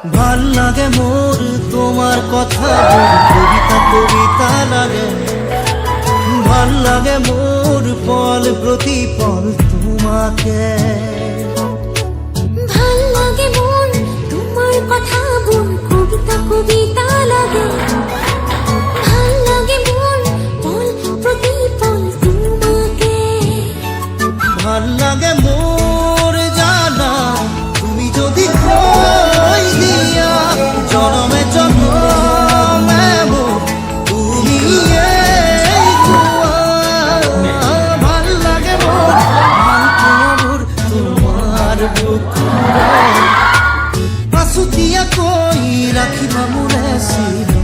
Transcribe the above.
ভাল লাগে মোর তোমার কথা, কবিতা কবিতা লাগে। ভাল লাগে মোর পল প্রতি পল তোমাকে। ভাল লাগে মোর তোমার কথা বোন, কবিতা কবিতা লাগে। ভাল লাগে মোর পল প্রতি পল তোমাকে। ভাল লাগে মোর জানা তুমি যদি কই দিয়া জনমে জনমে মোর তুমি এই দুয়া। ভাল লাগে মোর ভাল তোমার বুক আছুতিয়া কই রাখিবা মোরে চির।